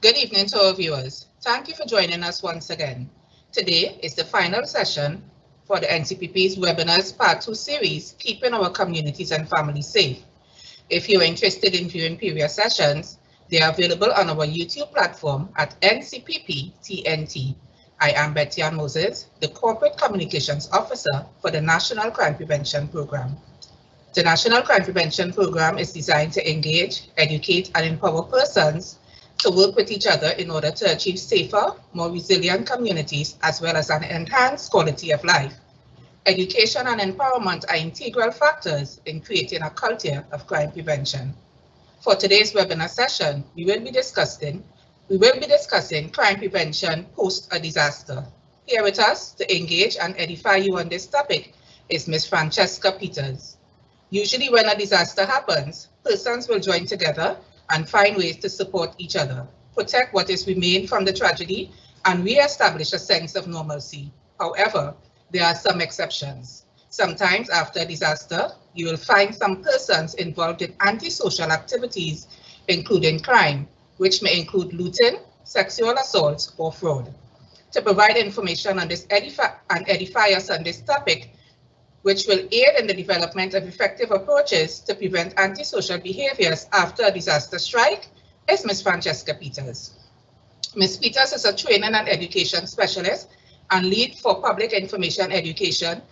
Good evening to our viewers. Thank you for joining us once again. Today is the final session for the NCPP's Webinars Part 2 series, Keeping Our Communities and Families Safe. If you're interested in viewing previous sessions, they are available on our YouTube platform at NCPP TNT. I am Betty Ann Moses, the Corporate Communications Officer for the National Crime Prevention Program. The National Crime Prevention Program is designed to engage, educate, and empower persons to work with each other in order to achieve safer, more resilient communities, as well as an enhanced quality of life. Education and empowerment are integral factors in creating a culture of crime prevention. For today's webinar session, we will be discussing crime prevention post a disaster. Here with us to engage and edify you on this topic is Ms. Francesca Peters. Usually when a disaster happens, persons will join together and find ways to support each other, protect what is remained from the tragedy, and re-establish a sense of normalcy. However, there are some exceptions. Sometimes after a disaster, you will find some persons involved in antisocial activities, including crime, which may include looting, sexual assault, or fraud. To provide information on this and edify us on this topic, which will aid in the development of effective approaches to prevent antisocial behaviors after a disaster strike, is Ms. Francesca Peters. Ms. Peters is a training and education specialist and lead for public information education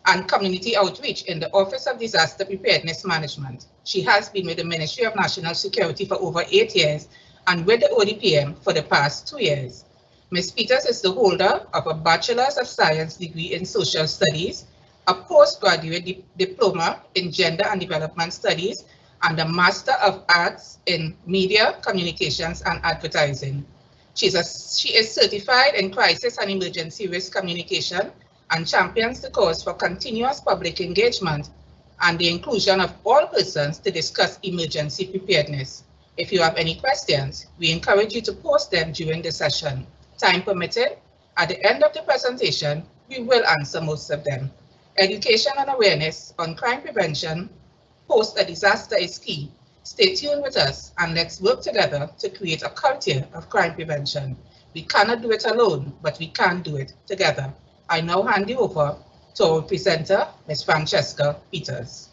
and community outreach in the Office of Disaster Preparedness Management. She has been with the Ministry of National Security for over 8 years and with the ODPM for the past 2 years. Ms. Peters is the holder of a Bachelor's of Science degree in Social Studies, a postgraduate diploma in Gender and Development Studies, and a Master of Arts in Media, Communications, and Advertising. She is certified in Crisis and Emergency Risk Communication and champions the cause for continuous public engagement and the inclusion of all persons to discuss emergency preparedness. If you have any questions, we encourage you to post them during the session. Time permitting, at the end of the presentation, we will answer most of them. Education and awareness on crime prevention post a disaster is key. Stay tuned with us and let's work together to create a culture of crime prevention. We cannot do it alone, but we can do it together. I now hand you over to our presenter, Ms. Francesca Peters.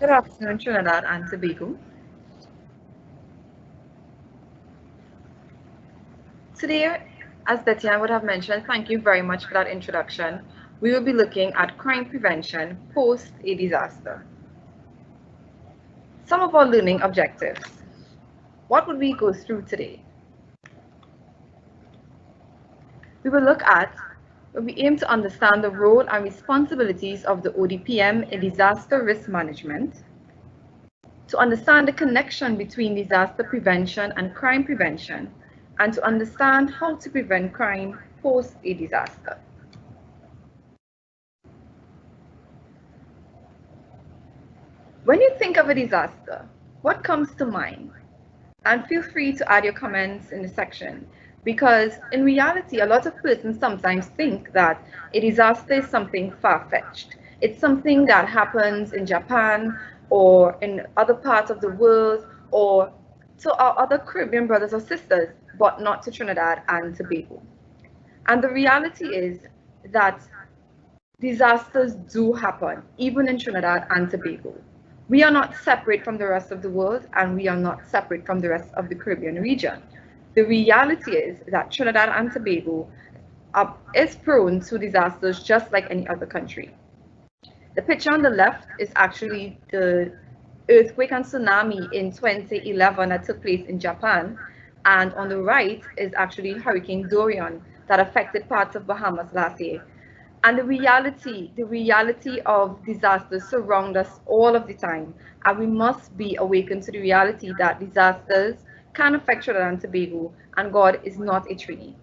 Good afternoon, Trinidad and Tobago. Today, as Betty Ann would have mentioned, thank you very much for that introduction. We will be looking at crime prevention post a disaster. Some of our learning objectives. What would we go through today? We aim to understand the role and responsibilities of the ODPM in disaster risk management, to understand the connection between disaster prevention and crime prevention, and to understand how to prevent crime post a disaster. When you think of a disaster, what comes to mind? And feel free to add your comments in the section, because in reality, a lot of persons sometimes think that a disaster is something far-fetched. It's something that happens in Japan or in other parts of the world or to our other Caribbean brothers or sisters, but not to Trinidad and Tobago. And the reality is that disasters do happen, even in Trinidad and Tobago. We are not separate from the rest of the world, and we are not separate from the rest of the Caribbean region. The reality is that Trinidad and Tobago is prone to disasters just like any other country. The picture on the left is actually the earthquake and tsunami in 2011 that took place in Japan, and on the right is actually Hurricane Dorian that affected parts of Bahamas last year. And the reality of disasters surround us all of the time, and we must be awakened to the reality that disasters can affect Trinidad and Tobago, and God is not a tree.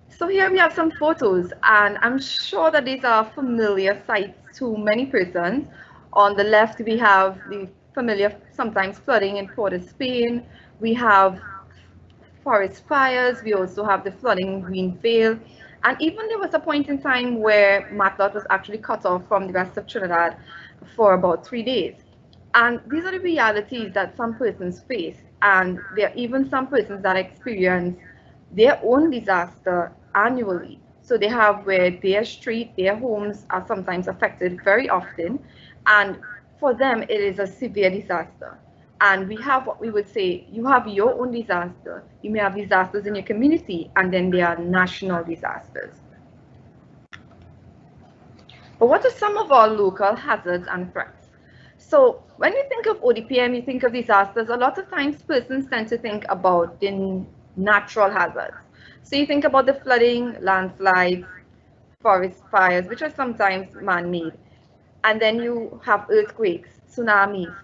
So here we have some photos, and I'm sure that these are familiar sights to many persons. On the left, we have the familiar sometimes flooding in Port of Spain. We have forest fires, we also have the flooding in Greenvale, and even there was a point in time where Matlock was actually cut off from the rest of Trinidad for about 3 days. And these are the realities that some persons face, and there are even some persons that experience their own disaster annually. So they have where their street, their homes are sometimes affected very often, and for them it is a severe disaster. And we have what we would say, you have your own disaster, you may have disasters in your community, and then there are national disasters. But what are some of our local hazards and threats? So when you think of ODPM, you think of disasters, a lot of times persons tend to think about the natural hazards. So you think about the flooding, landslides, forest fires, which are sometimes man-made. And then you have earthquakes, tsunamis.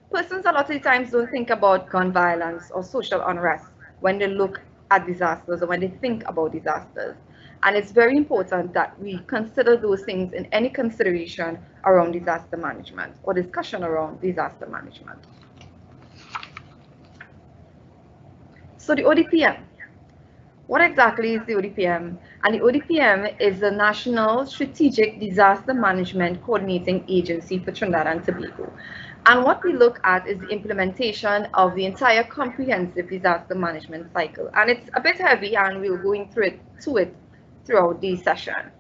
Persons a lot of the times don't think about gun violence or social unrest when they look at disasters or when they think about disasters. And it's very important that we consider those things in any consideration around disaster management or discussion around disaster management. So the ODPM. What exactly is the ODPM? And the ODPM is the National Strategic Disaster Management Coordinating Agency for Trinidad and Tobago. And what we look at is the implementation of the entire comprehensive disaster management cycle. And it's a bit heavy, and we'll go through it throughout the session.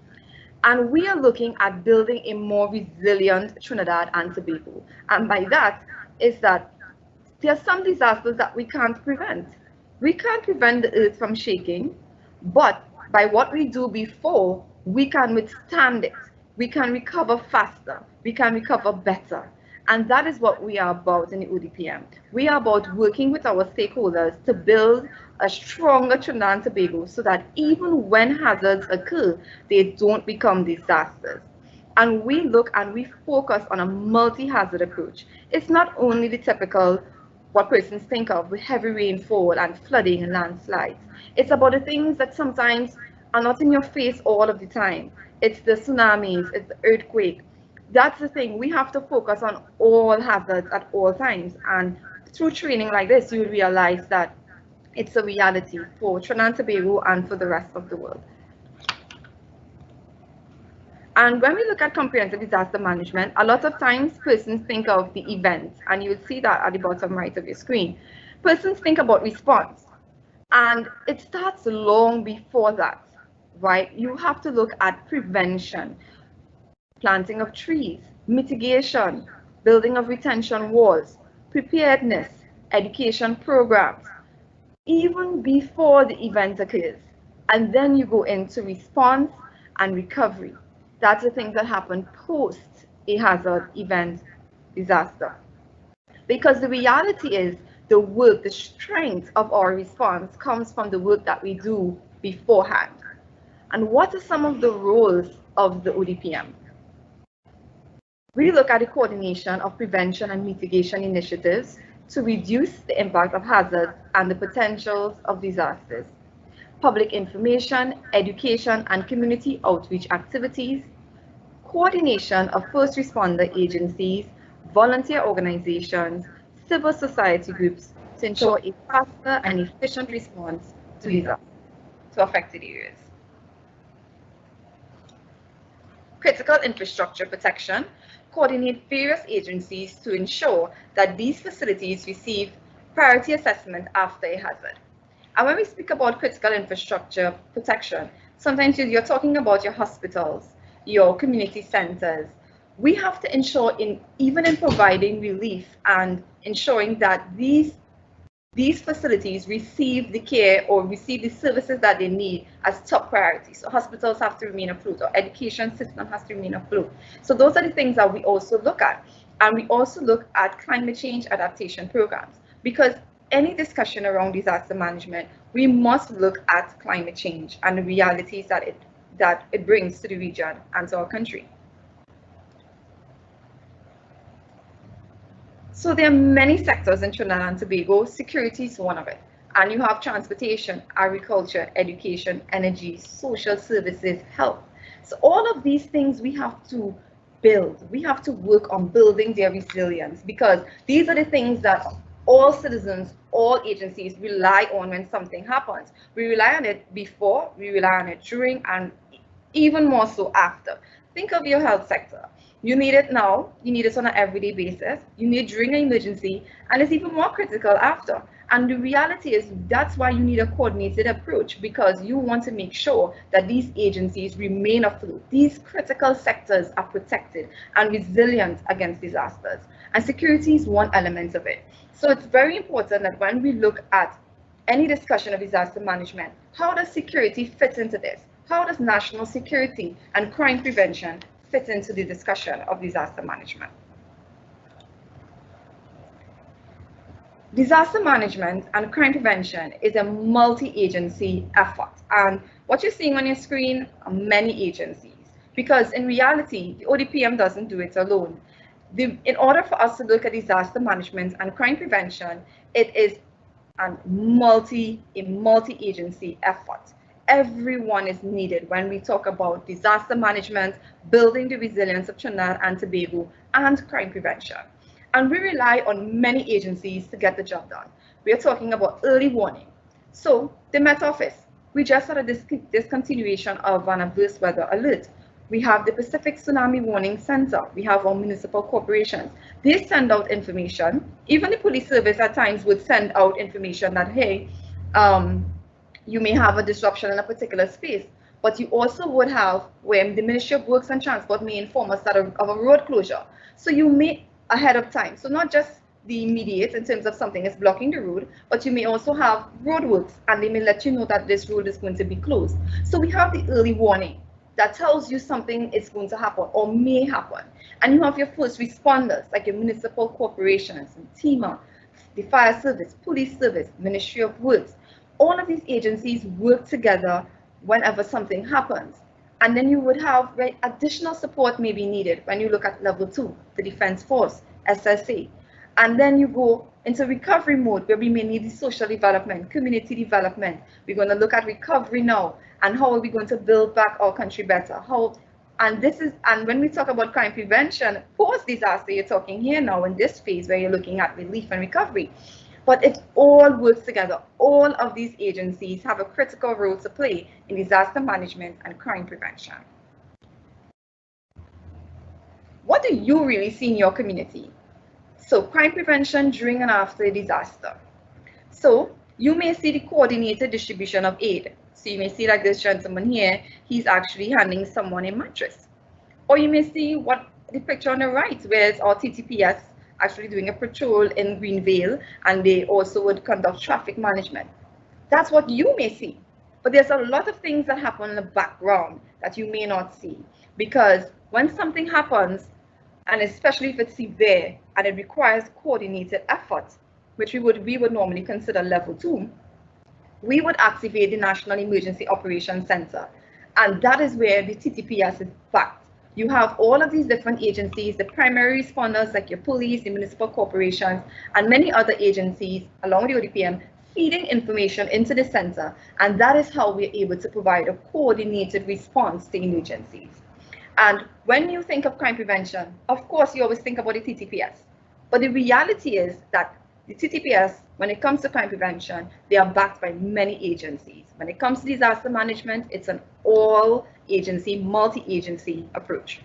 And we are looking at building a more resilient Trinidad and Tobago. And by that is that there are some disasters that we can't prevent. We can't prevent the earth from shaking, but by what we do before, we can withstand it. We can recover faster. We can recover better. And that is what we are about in the ODPM. We are about working with our stakeholders to build a stronger Trinidad and Tobago so that even when hazards occur, they don't become disasters. And we look and we focus on a multi-hazard approach. It's not only the typical what persons think of with heavy rainfall and flooding and landslides. It's about the things that sometimes are not in your face all of the time. It's the tsunamis, it's the earthquake. That's the thing. We have to focus on all hazards at all times. And through training like this, you realize that it's a reality for Trinidad and Tobago and for the rest of the world. And when we look at comprehensive disaster management, a lot of times persons think of the events, and you will see that at the bottom right of your screen. Persons think about response, and it starts long before that, right? You have to look at prevention, planting of trees, mitigation, building of retention walls, preparedness, education programs, even before the event occurs. And then you go into response and recovery. That's the things that happen post a hazard event disaster. Because the reality is the work, the strength of our response comes from the work that we do beforehand. And what are some of the roles of the ODPM? We look at the coordination of prevention and mitigation initiatives to reduce the impact of hazards and the potentials of disasters. Public information, education, and community outreach activities, coordination of first responder agencies, volunteer organizations, civil society groups to ensure a faster and efficient response to disasters, to affected areas. Critical infrastructure protection, coordinate various agencies to ensure that these facilities receive priority assessment after a hazard. And when we speak about critical infrastructure protection, sometimes you're talking about your hospitals, your community centers. We have to ensure even in providing relief and ensuring that these facilities receive the care or receive the services that they need as top priority. So hospitals have to remain afloat, or education system has to remain afloat. So those are the things that we also look at. And we also look at climate change adaptation programs, because any discussion around disaster management, we must look at climate change and the realities that it brings to the region and to our country. So there are many sectors in Trinidad and Tobago. Security is one of it. And you have transportation, agriculture, education, energy, social services, health. So all of these things we have to build. We have to work on building their resilience, because these are the things that all citizens, all agencies rely on when something happens. We rely on it before, we rely on it during, and even more so after. Think of your health sector. You need it now, you need it on an everyday basis, you need it during an emergency, and it's even more critical after. And the reality is that's why you need a coordinated approach, because you want to make sure that these agencies remain afloat. These critical sectors are protected and resilient against disasters. And security is one element of it. So it's very important that when we look at any discussion of disaster management, how does security fit into this? How does national security and crime prevention fit into the discussion of disaster management? Disaster management and crime prevention is a multi-agency effort. And what you're seeing on your screen are many agencies, because in reality, the ODPM doesn't do it alone. In order for us to look at disaster management and crime prevention, it is a multi-agency effort. Everyone is needed when we talk about disaster management, building the resilience of Trinidad and Tobago, and crime prevention. And we rely on many agencies to get the job done. We are talking about early warning. So the Met Office, we just had a discontinuation of an adverse weather alert. We have the Pacific Tsunami Warning Center. We have our municipal corporations. They send out information. Even the police service at times would send out information that, hey, you may have a disruption in a particular space. But you also would have where the Ministry of Works and Transport may inform us that of a road closure. So you may ahead of time. So not just the immediate in terms of something is blocking the road, but you may also have roadworks and they may let you know that this road is going to be closed. So we have the early warning that tells you something is going to happen or may happen. And you have your first responders like your municipal corporations and TEMA, the fire service, police service, Ministry of Works. All of these agencies work together whenever something happens. And then you would have where additional support may be needed when you look at level 2, the Defense Force, SSA. And then you go into recovery mode where we may need the social development, community development. We're going to look at recovery now and how are we going to build back our country better. And when we talk about crime prevention, post-disaster, you're talking here now in this phase where you're looking at relief and recovery. But it all works together. All of these agencies have a critical role to play in disaster management and crime prevention. What do you really see in your community? So crime prevention during and after a disaster. So you may see the coordinated distribution of aid. So you may see like this gentleman here, he's actually handing someone a mattress. Or you may see the picture on the right, where it's our TTPS actually doing a patrol in Greenvale, and they also would conduct traffic management. That's what you may see. But there's a lot of things that happen in the background that you may not see, because when something happens, and especially if it's severe and it requires coordinated effort, which we would normally consider level 2, we would activate the National Emergency Operations Center. And that is where the TTPS is backed. You have all of these different agencies, the primary responders like your police, the municipal corporations, and many other agencies along with the ODPM feeding information into the center. And that is how we're able to provide a coordinated response to emergencies. And when you think of crime prevention, of course, you always think about the TTPS. But the reality is that the TTPS, when it comes to crime prevention, they are backed by many agencies. When it comes to disaster management, it's an all-agency, multi-agency approach.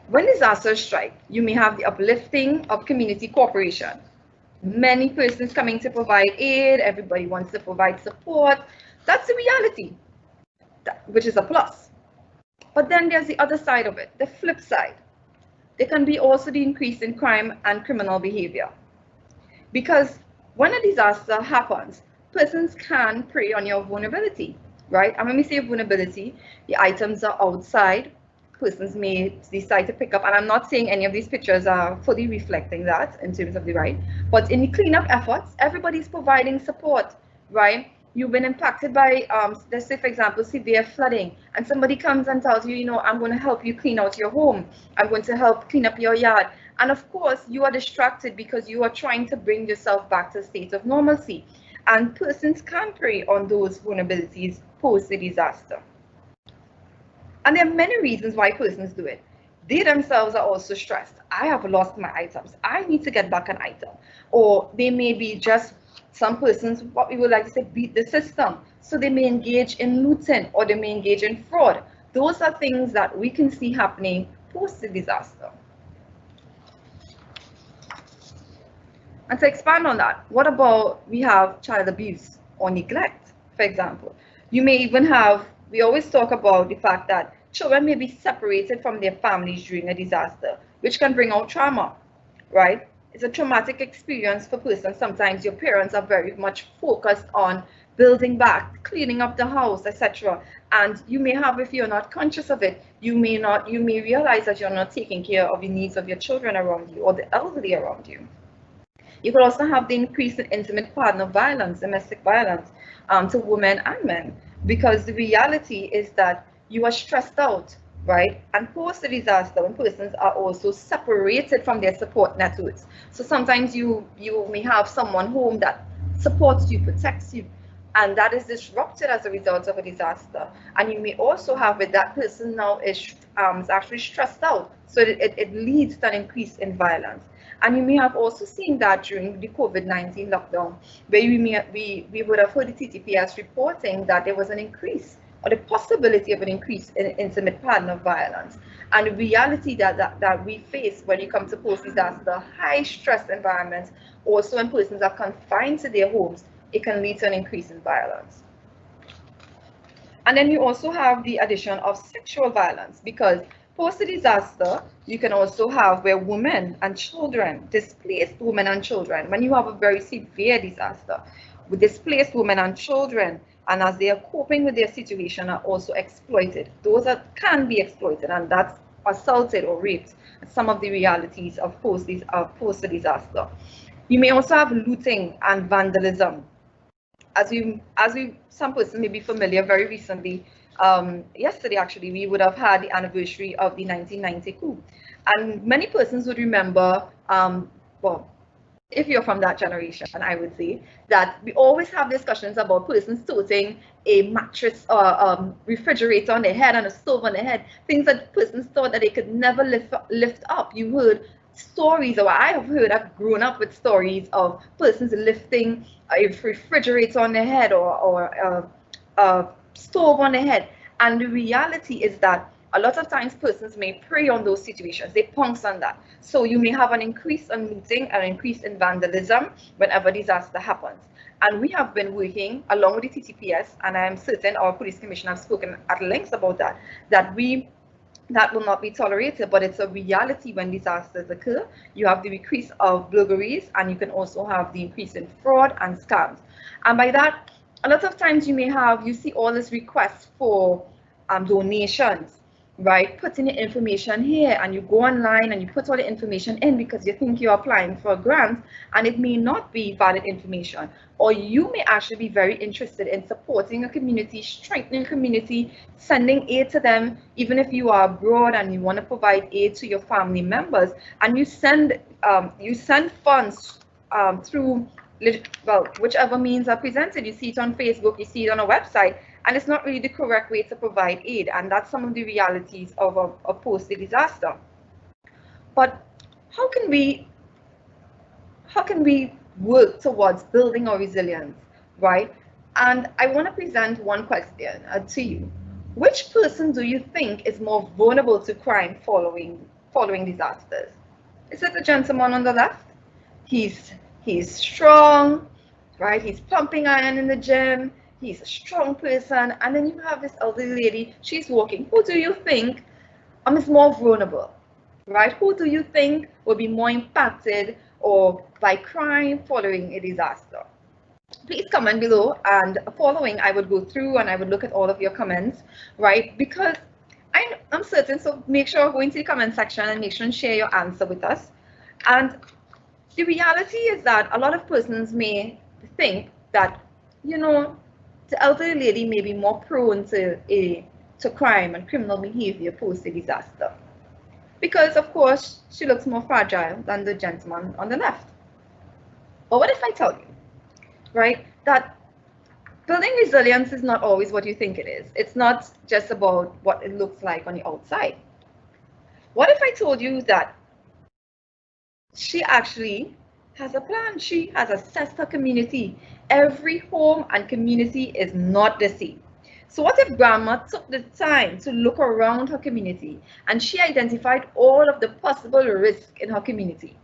When disasters strike, you may have the uplifting of community cooperation. Many persons coming to provide aid, everybody wants to provide support. That's the reality, which is a plus. But then there's the other side of it, the flip side. There can be also the increase in crime and criminal behavior. Because when a disaster happens, persons can prey on your vulnerability, right? And when we say vulnerability, the items are outside, persons may decide to pick up, and I'm not saying any of these pictures are fully reflecting that in terms of the right, but in the cleanup efforts, everybody's providing support, right? You've been impacted by, let's say, for example, severe flooding, and somebody comes and tells you, I'm going to help you clean out your home. I'm going to help clean up your yard. And of course, you are distracted because you are trying to bring yourself back to a state of normalcy. And persons can prey on those vulnerabilities post the disaster. And there are many reasons why persons do it. they themselves are also stressed. I have lost my items. I need to get back an item. Or they may be just, some persons, what we would like to say, beat the system. So they may engage in looting or they may engage in fraud. Those are things that we can see happening post the disaster. And to expand on that, what about we have child abuse or neglect, for example? You may even have, we always talk about the fact that children may be separated from their families during a disaster, which can bring out trauma, right? It's a traumatic experience for persons. Sometimes your parents are very much focused on building back, cleaning up the house, etc. And you may have, if you're not conscious of it, you may realize that you're not taking care of the needs of your children around you or the elderly around you. You could also have the increase in intimate partner violence, domestic violence, to women and men, because the reality is that you are stressed out, right? And post the disaster, when persons are also separated from their support networks. So sometimes you may have someone home that supports you, protects you, and that is disrupted as a result of a disaster. And you may also have with that person now is actually stressed out, so it leads to an increase in violence. And you may have also seen that during the COVID-19 lockdown, where we would have heard the TTPS reporting that there was an increase or the possibility of an increase in intimate partner violence. And the reality that we face when you come to post-disaster, high stress environments, also when persons are confined to their homes, it can lead to an increase in violence. And then you also have the addition of sexual violence, because post the disaster, you can also have where women and children, displaced women and children, when you have a very severe disaster, with displaced women and children, and as they are coping with their situation, are also exploited. Those that can be exploited, and that's assaulted or raped. Some of the realities of post the disaster. You may also have looting and vandalism. Some persons may be familiar, very recently, yesterday actually, we would have had the anniversary of the 1990 coup. And many persons would remember, well, if you're from that generation, I would say that we always have discussions about persons toting a mattress or refrigerator on their head and a stove on their head, things that persons thought that they could never lift up. You heard stories, or I have heard, I've grown up with stories of persons lifting a refrigerator on their head or a stove on their head. And the reality is that a lot of times persons may prey on those situations, they pounce on that. So you may have an increase in looting, an increase in vandalism whenever disaster happens. And we have been working along with the TTPS, and I am certain our police commissioner have spoken at length about that, that will not be tolerated, but it's a reality when disasters occur. You have the increase of burglaries, and you can also have the increase in fraud and scams. And by that, a lot of times you see all these requests for donations, right? Putting your information here, and you go online and you put all the information in because you think you're applying for a grant, and it may not be valid information. Or you may actually be very interested in supporting a community, strengthening a community, sending aid to them, even if you are abroad and you want to provide aid to your family members, and you send funds through, well, whichever means are presented. You see it on Facebook, you see it on a website, and it's not really the correct way to provide aid. And that's some of the realities of a post-disaster. But how can we work towards building our resilience, right? And I want to present one question to you. Which person do you think is more vulnerable to crime following disasters? Is it the gentleman on the left? He's strong, right? He's pumping iron in the gym. He's a strong person. And then you have this elderly lady, she's walking. Who do you think is more vulnerable, right? Who do you think will be more impacted or by crime following a disaster? Please comment below, and following I would go through and I would look at all of your comments, right? Because I'm certain, so make sure go into the comment section and make sure and share your answer with us. And the reality is that a lot of persons may think that, the elderly lady may be more prone to crime and criminal behavior post a disaster, because of course she looks more fragile than the gentleman on the left. But what if I tell you, right, that building resilience is not always what you think it is. It's not just about what it looks like on the outside. What if I told you that she actually has a plan? She has assessed her community. Every home and community is not the same. So what if grandma took the time to look around her community and she identified all of the possible risks in her community?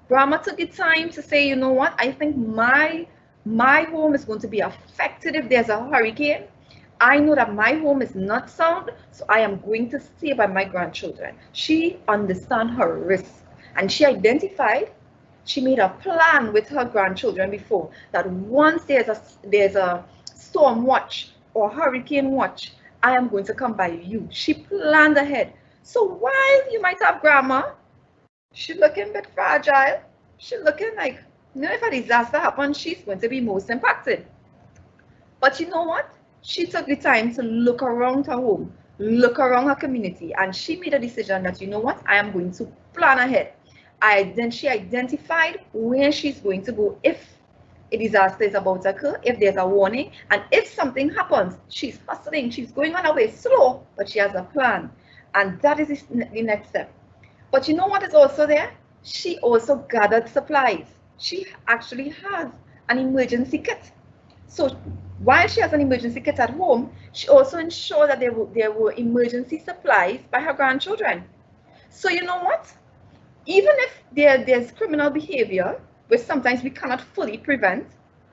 Grandma took the time to say, you know what, I think my home is going to be affected if there's a hurricane. I know that my home is not sound, so I am going to stay by my grandchildren. She understands her risk and she identified, she made a plan with her grandchildren before that once there's a storm watch or hurricane watch, I am going to come by you. She planned ahead. So while you might have grandma, she looking a bit fragile, she looking like, you know, if a disaster happens, she's going to be most impacted. But you know what? She took the time to look around her home, look around her community, and she made a decision that, you know what, I am going to plan ahead. Then she identified where she's going to go if a disaster is about to occur, if there's a warning, and if something happens, she's hustling, she's going on her way slow, but she has a plan. And that is the next step. But you know what is also there? She also gathered supplies. She actually has an emergency kit. So while she has an emergency kit at home, she also ensured that there were emergency supplies by her grandchildren. So you know what? Even if there's criminal behavior, which sometimes we cannot fully prevent,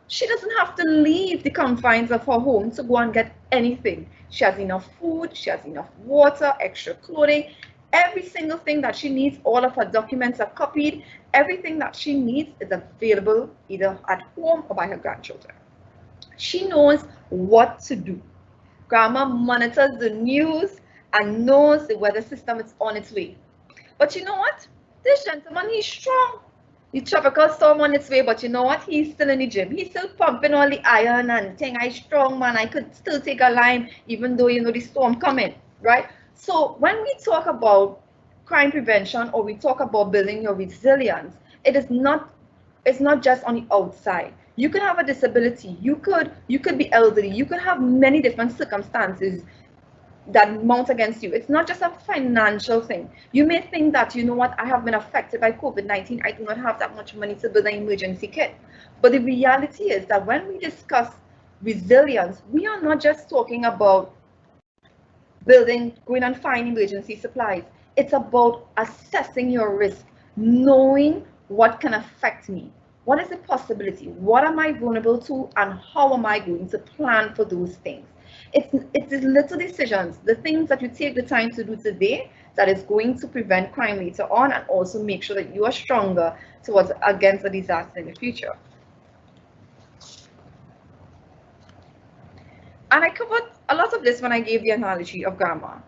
she doesn't have to leave the confines of her home to go and get anything. She has enough food, she has enough water, extra clothing, every single thing that she needs. All of her documents are copied. Everything that she needs is available either at home or by her grandchildren. She knows what to do. Grandma monitors the news and knows the weather system is on its way. But you know what? This gentleman, he's strong. The tropical storm on its way, but you know what? He's still in the gym. He's still pumping all the iron and saying, I'm strong, man. I could still take a line, even though, you know, the storm coming, right? So when we talk about crime prevention or we talk about building your resilience, it's not just on the outside. You could have a disability, you could be elderly, you could have many different circumstances that mount against you. It's not just a financial thing. You may think that, you know what, I have been affected by COVID-19, I do not have that much money to build an emergency kit. But the reality is that when we discuss resilience, we are not just talking about going and finding emergency supplies. It's about assessing your risk, knowing what can affect me. What is the possibility? What am I vulnerable to? And how am I going to plan for those things? It's these little decisions, the things that you take the time to do today that is going to prevent crime later on and also make sure that you are stronger against a disaster in the future. And I covered a lot of this when I gave the analogy of grandma.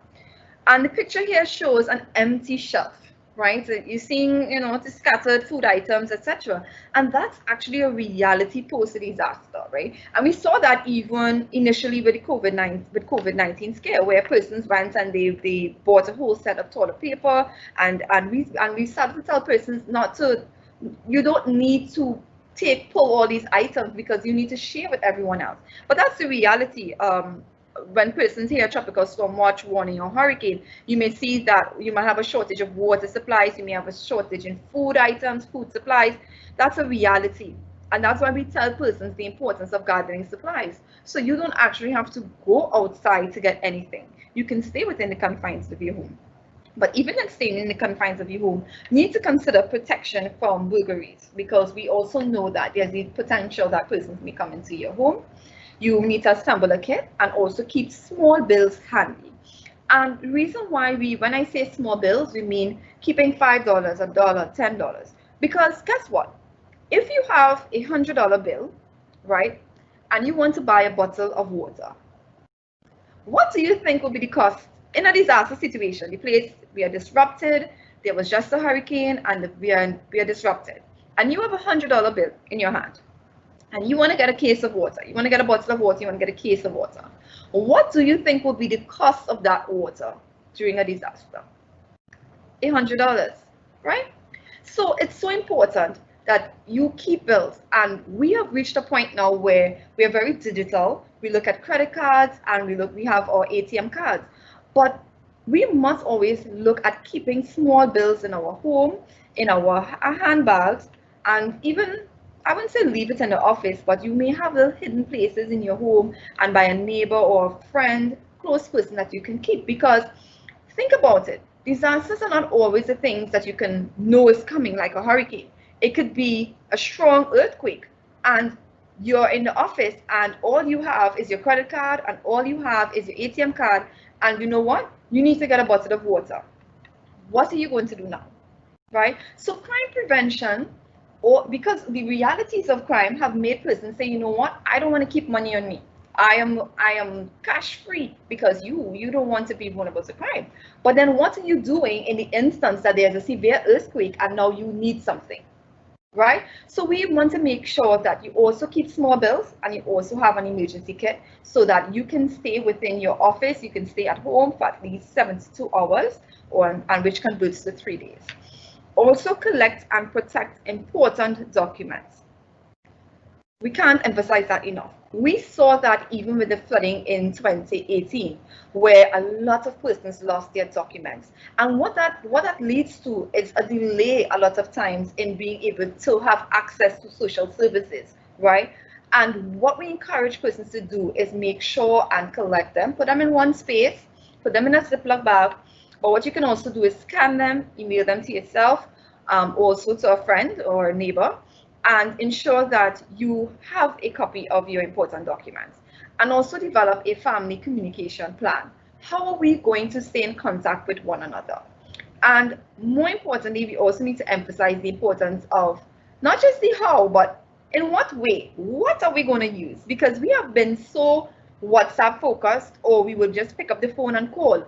And the picture here shows an empty shelf, right? So you're seeing, you know, the scattered food items, etc. And that's actually a reality post disaster, right? And we saw that even initially with the COVID-19 scare, where persons went and they bought a whole set of toilet paper, and we started to tell persons not to. You don't need to pull all these items because you need to share with everyone else. But that's the reality. When persons hear tropical storm watch, warning, or hurricane, you may see that you might have a shortage of water supplies, you may have a shortage in food items, food supplies. That's a reality. And that's why we tell persons the importance of gathering supplies. So you don't actually have to go outside to get anything. You can stay within the confines of your home. But even in staying in the confines of your home, you need to consider protection from burglaries, because we also know that there's the potential that persons may come into your home. You need to assemble a kit and also keep small bills handy. And the reason why when I say small bills, we mean keeping $5, $1, $10. Because guess what? If you have a $100 bill, right, and you want to buy a bottle of water, what do you think will be the cost in a disaster situation? The place, we are disrupted, there was just a hurricane, and we are disrupted. And you have a $100 bill in your hand, and you want to get a case of water, you want to get a bottle of water, you want to get a case of water. What do you think will be the cost of that water during a disaster? $100, right? So it's so important that you keep bills. And we have reached a point now where we are very digital. We look at credit cards and we have our ATM cards. But we must always look at keeping small bills in our home, in our handbags, and even, I wouldn't say leave it in the office, but you may have little hidden places in your home and by a neighbor or a friend, close person that you can keep. Because think about it, disasters are not always the things that you can know is coming, like a hurricane. It could be a strong earthquake, and you're in the office and all you have is your credit card and all you have is your ATM card, and you know what? You need to get a bottle of water. What are you going to do now? Right? So crime prevention, or because the realities of crime have made persons say, you know what, I don't want to keep money on me. I am cash free because you don't want to be vulnerable to crime. But then what are you doing in the instance that there's a severe earthquake and now you need something? Right? So we want to make sure that you also keep small bills and you also have an emergency kit so that you can stay within your office, you can stay at home for at least 72 hours, and which converts to 3 days. Also collect and protect important documents. We can't emphasize that enough. We saw that even with the flooding in 2018, where a lot of persons lost their documents. And what that leads to is a delay a lot of times in being able to have access to social services, right? And what we encourage persons to do is make sure and collect them, put them in one space, put them in a Ziploc bag, or what you can also do is scan them, email them to yourself, also to a friend or a neighbor, and ensure that you have a copy of your important documents. And also develop a family communication plan. How are we going to stay in contact with one another? And more importantly, we also need to emphasize the importance of not just the how, but in what way? What are we going to use? Because we have been so WhatsApp focused, or we will just pick up the phone and call.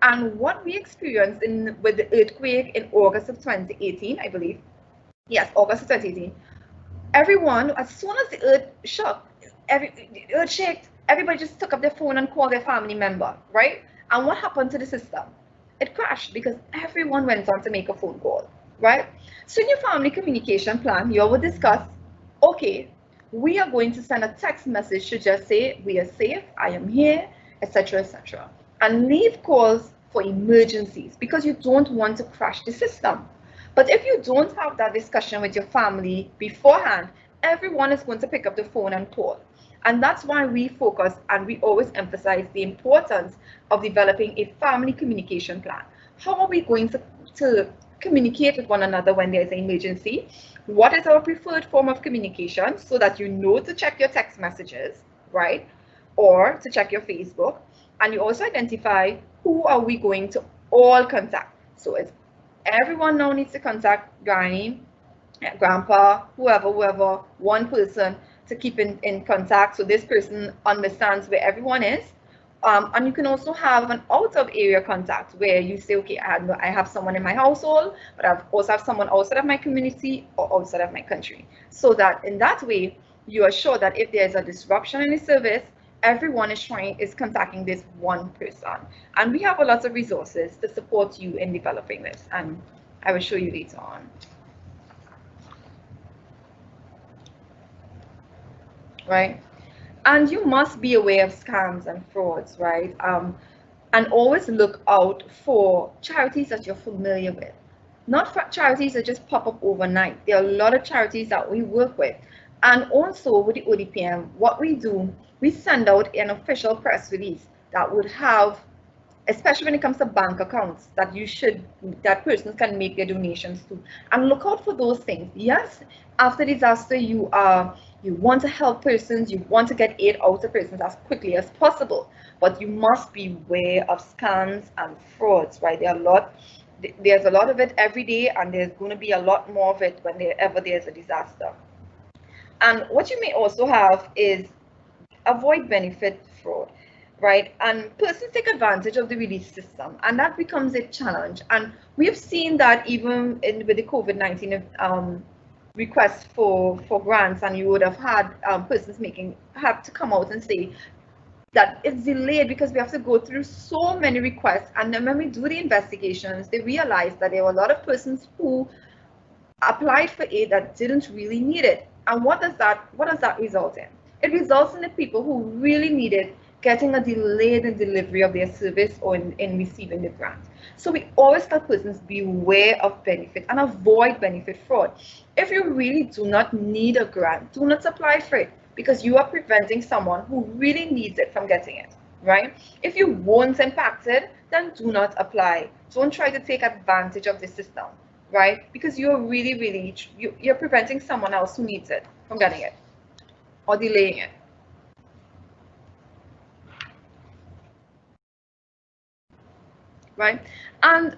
And what we experienced with the earthquake in August of 2018, I believe, yes, August of 2018, everyone, as soon as the earth shook, the earth shook, everybody just took up their phone and called their family member, right? And what happened to the system? It crashed because everyone went on to make a phone call, right? So in your family communication plan, you will discuss, okay, we are going to send a text message to just say, we are safe, I am here, etc., etc. And leave calls for emergencies because you don't want to crash the system. But if you don't have that discussion with your family beforehand, everyone is going to pick up the phone and call. And that's why we focus and we always emphasize the importance of developing a family communication plan. How are we going to communicate with one another when there's an emergency? What is our preferred form of communication so that you know to check your text messages, right? Or to check your Facebook. And you also identify who are we going to all contact. So it's everyone now needs to contact granny, grandpa, whoever, one person to keep in contact so this person understands where everyone is. And you can also have an out of area contact where you say, okay, I have someone in my household, but I also have someone outside of my community or outside of my country. So that in that way, you are sure that if there's a disruption in the service, everyone is contacting this one person. And we have a lot of resources to support you in developing this. And I will show you later on. Right? And you must be aware of scams and frauds, right? And always look out for charities that you're familiar with. Not for charities that just pop up overnight. There are a lot of charities that we work with. And also with the ODPM, what we do, we send out an official press release that would have, especially when it comes to bank accounts, that persons can make their donations to. And look out for those things. Yes, after disaster, you want to help persons, you want to get aid out to persons as quickly as possible, but you must be aware of scams and frauds, right? There's a lot of it every day, and there's going to be a lot more of it whenever there's a disaster. And what you may also have is avoid benefit fraud, right? And persons take advantage of the release system, and that becomes a challenge. And we have seen that even with the COVID-19 requests for grants, and you would have had persons have to come out and say that it's delayed because we have to go through so many requests. And then when we do the investigations, they realize that there were a lot of persons who applied for aid that didn't really need it. And what does that result in? It results in the people who really need it getting a delay in delivery of their service or in receiving the grant. So we always tell persons beware of benefit and avoid benefit fraud. If you really do not need a grant, do not apply for it because you are preventing someone who really needs it from getting it, right? If you weren't impacted, then do not apply. Don't try to take advantage of the system, right? Because you're really, you're preventing someone else who needs it from getting it or delaying it. Right? And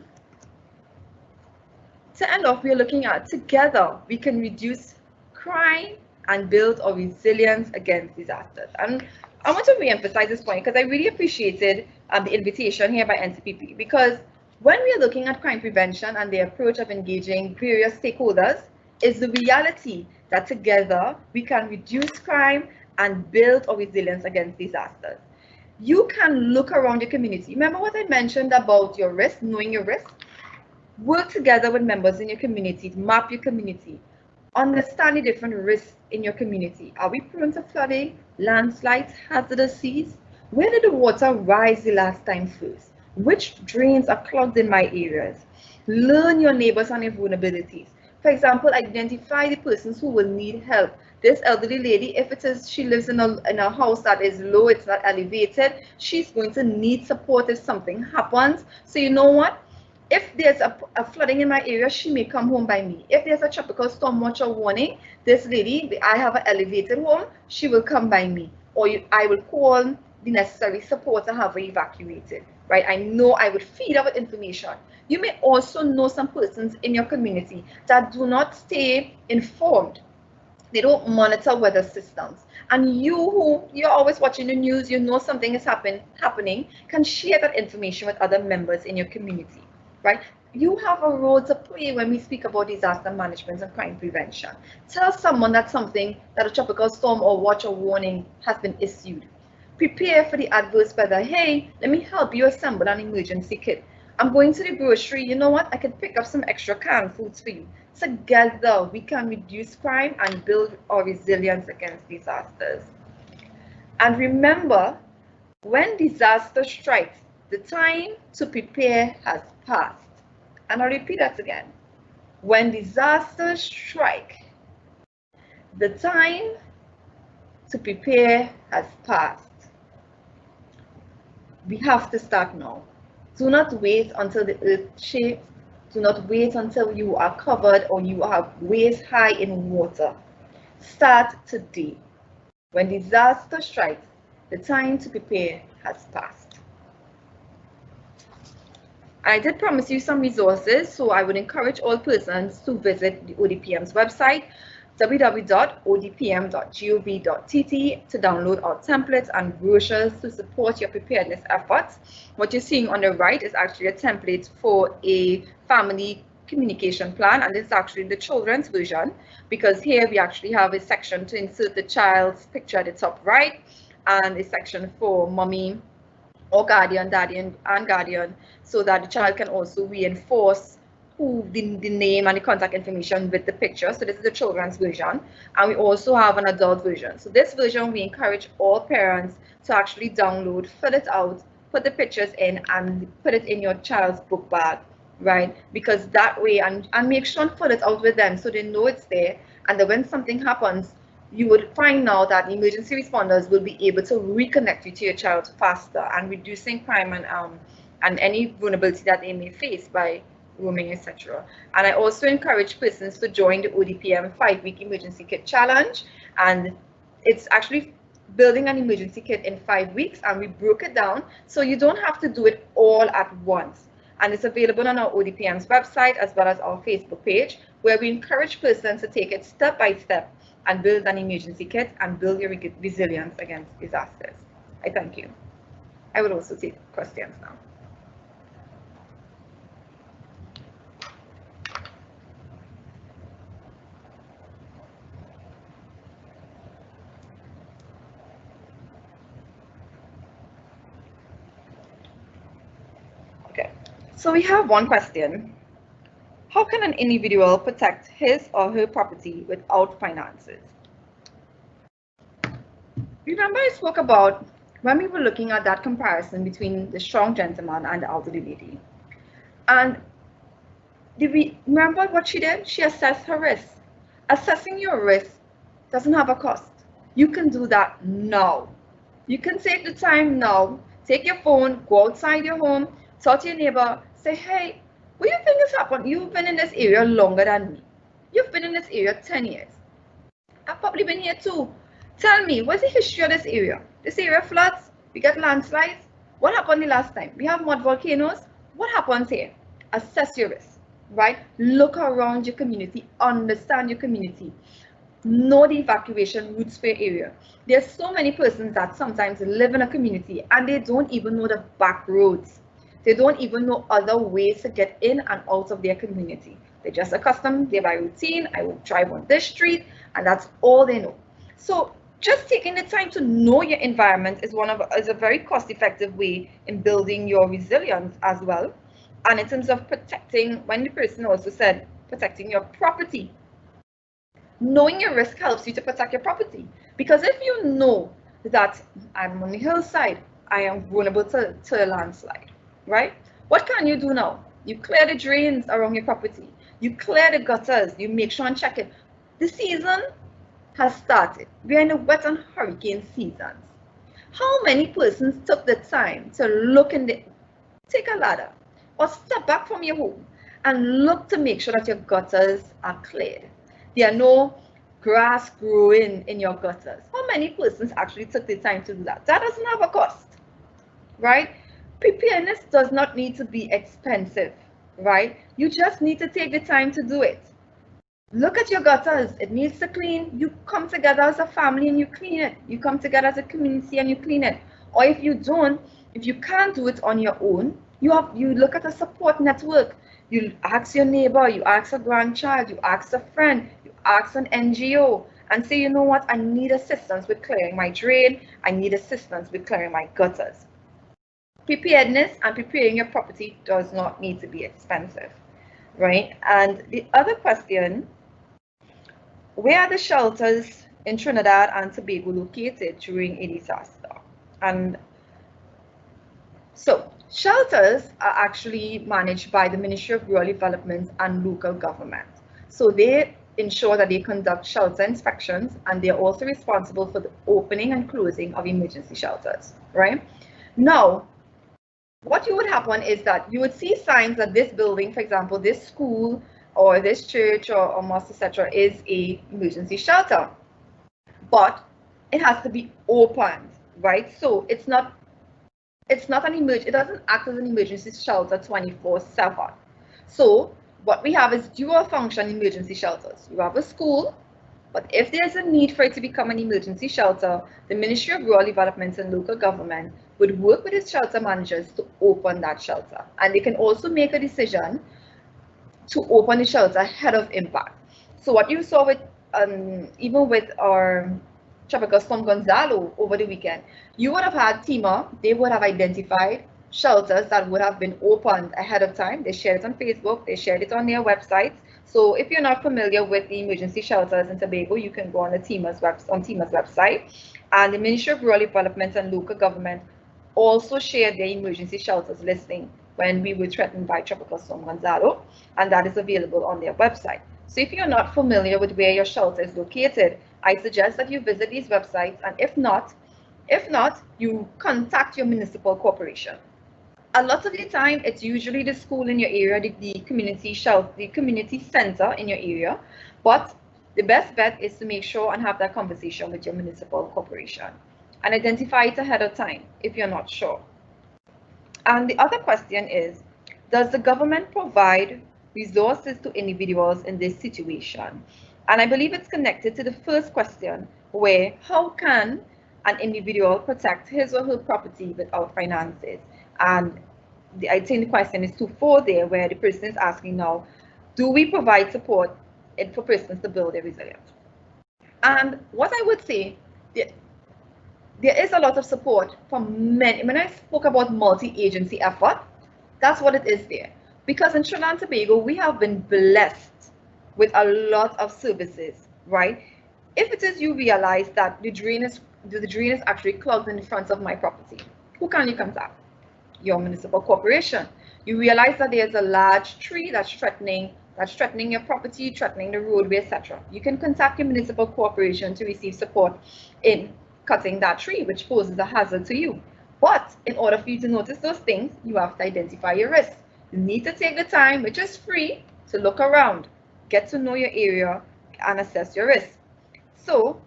to end off, we're looking at together we can reduce crime and build our resilience against disasters. And I want to re-emphasize this point because I really appreciated the invitation here by NCPP, because when we are looking at crime prevention and the approach of engaging various stakeholders, is the reality that together we can reduce crime and build our resilience against disasters. You can look around your community. Remember what I mentioned about your risk, knowing your risk? Work together with members in your community, map your community, understand the different risks in your community. Are we prone to flooding, landslides, hazardous seas? Where did the water rise the last time first? Which drains are clogged in my areas? Learn your neighbors and their vulnerabilities. For example, identify the persons who will need help. This elderly lady, if it is she lives in a house that is low, it's not elevated, she's going to need support if something happens. So you know what? If there's a flooding in my area, she may come home by me. If there's a tropical storm watch or warning, this lady, I have an elevated home, she will come by me. Or I will call the necessary support to have her evacuated, right? I know I would feed her with information. You may also know some persons in your community that do not stay informed. They don't monitor weather systems. And you're always watching the news, you know something is happening, can share that information with other members in your community. Right? You have a role to play when we speak about disaster management and crime prevention. Tell someone that a tropical storm or watch or warning has been issued. Prepare for the adverse weather. Hey, let me help you assemble an emergency kit. I'm going to the grocery. You know what? I can pick up some extra canned foods for you. Together, we can reduce crime and build our resilience against disasters. And remember, when disaster strikes, the time to prepare has passed. And I'll repeat that again. When disasters strike, the time to prepare has passed. We have to start now. Do not wait until the earth shakes. Do not wait until you are covered or you are waist high in water. Start today. When disaster strikes, the time to prepare has passed. I did promise you some resources, so I would encourage all persons to visit the ODPM's website, www.odpm.gov.tt, to download our templates and brochures to support your preparedness efforts. What you're seeing on the right is actually a template for a family communication plan, and this is actually the children's version, because here we actually have a section to insert the child's picture at the top right, and a section for mommy or guardian, and guardian, so that the child can also reinforce the name and the contact information with the picture. So this is the children's version, and we also have an adult version. So this version, we encourage all parents to actually download, fill it out, put the pictures in, and put it in your child's book bag, right? Because that way, and make sure and put it out with them so they know it's there, and that when something happens, you would find now that emergency responders will be able to reconnect you to your child faster and reducing crime and any vulnerability that they may face by roaming, etc. And I also encourage persons to join the ODPM 5-week emergency kit challenge, and it's actually building an emergency kit in 5 weeks, and we broke it down so you don't have to do it all at once. And it's available on our ODPM's website as well as our Facebook page, where we encourage persons to take it step by step and build an emergency kit and build your resilience against disasters. I thank you. I will also take questions now. Okay, so we have one question. How can an individual protect his or her property without finances? Remember I spoke about when we were looking at that comparison between the strong gentleman and the elderly lady. And did we remember what she did? She assessed her risk. Assessing your risk doesn't have a cost. You can do that now. You can take the time now, take your phone, go outside your home, talk to your neighbor, say, hey, what do you think has happened? You've been in this area longer than me. You've been in this area 10 years. I've probably been here too. Tell me, what's the history of this area? This area floods, we get landslides. What happened the last time? We have mud volcanoes. What happens here? Assess your risk, right? Look around your community, understand your community, know the evacuation routes for your area. There's so many persons that sometimes live in a community and they don't even know the back roads. They don't even know other ways to get in and out of their community. They're just accustomed, they're by routine, I will drive on this street, and that's all they know. So just taking the time to know your environment is a very cost-effective way in building your resilience as well. And in terms of protecting, when the person also said protecting your property, knowing your risk helps you to protect your property. Because if you know that I'm on the hillside, I am vulnerable to a landslide, right? What can you do now? You clear the drains around your property. You clear the gutters. You make sure and check it. The season has started. We are in the wet and hurricane seasons. How many persons took the time to look take a ladder or step back from your home and look to make sure that your gutters are cleared? There are no grass growing in your gutters. How many persons actually took the time to do that? That doesn't have a cost, right? Preparedness does not need to be expensive, right? You just need to take the time to do it. Look at your gutters. It needs to clean. You come together as a family and you clean it. You come together as a community and you clean it. Or if you don't, if you can't do it on your own, you look at a support network. You ask your neighbor, you ask a grandchild, you ask a friend, you ask an NGO and say, you know what, I need assistance with clearing my drain. I need assistance with clearing my gutters. Preparedness and preparing your property does not need to be expensive, right? And the other question, where are the shelters in Trinidad and Tobago located during a disaster? And so shelters are actually managed by the Ministry of Rural Development and local government. So they ensure that they conduct shelter inspections and they're also responsible for the opening and closing of emergency shelters, right? Now, what would happen is that you would see signs that this building, for example, this school or this church or mosque, etc., is a emergency shelter, but it has to be opened, right? So it's not an emergency. It doesn't act as an emergency shelter 24/7. So what we have is dual function emergency shelters. You have a school, but if there's a need for it to become an emergency shelter, the Ministry of Rural Development and local government would work with its shelter managers to open that shelter. And they can also make a decision to open the shelter ahead of impact. So what you saw with, even with our Tropical Storm Gonzalo over the weekend, you would have had TEMA, they would have identified shelters that would have been opened ahead of time. They shared it on Facebook, they shared it on their websites. So if you're not familiar with the emergency shelters in Tobago, you can go on TEMA's website. And the Ministry of Rural Development and local government also shared their emergency shelters listing when we were threatened by Tropical Storm Gonzalo, and that is available on their website. So if you're not familiar with where your shelter is located, I suggest that you visit these websites, and if not, you contact your municipal corporation. A lot of the time, it's usually the school in your area, the community shelter, the community center in your area, but the best bet is to make sure and have that conversation with your municipal corporation and identify it ahead of time if you're not sure. And the other question is, does the government provide resources to individuals in this situation? And I believe it's connected to the first question, where how can an individual protect his or her property without finances? And I think the question is twofold there, where the person is asking now, do we provide support for persons to build their resilience? And what I would say, there is a lot of support from many. When I spoke about multi-agency effort, that's what it is there. Because in Trinidad and Tobago, we have been blessed with a lot of services, right? If it is you realize that the drain is the drain is actually clogged in the front of my property. Who can you contact? Your municipal corporation. You realize that there's a large tree that's threatening your property, threatening the roadway, etc. You can contact your municipal corporation to receive support in cutting that tree, which poses a hazard to you. But in order for you to notice those things, you have to identify your risks. You need to take the time, which is free, to look around, get to know your area, and assess your risks. So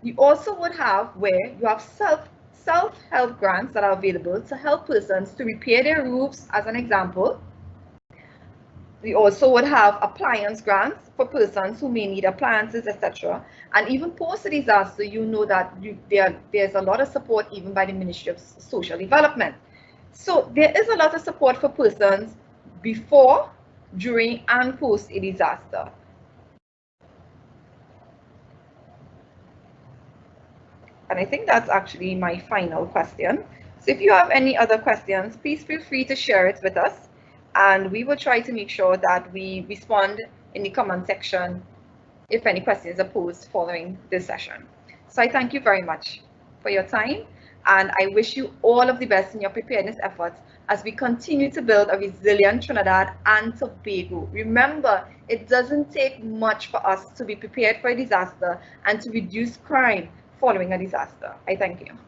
you also would have where you have self-help grants that are available to help persons to repair their roofs, as an example. We also would have appliance grants for persons who may need appliances, etc. And even post a disaster, you know that there's a lot of support even by the Ministry of Social Development. So there is a lot of support for persons before, during, and post a disaster. And I think that's actually my final question. So if you have any other questions, please feel free to share it with us. And we will try to make sure that we respond in the comment section if any questions are posed following this session. So I thank you very much for your time. And I wish you all of the best in your preparedness efforts as we continue to build a resilient Trinidad and Tobago. Remember, it doesn't take much for us to be prepared for a disaster and to reduce crime following a disaster. I thank you.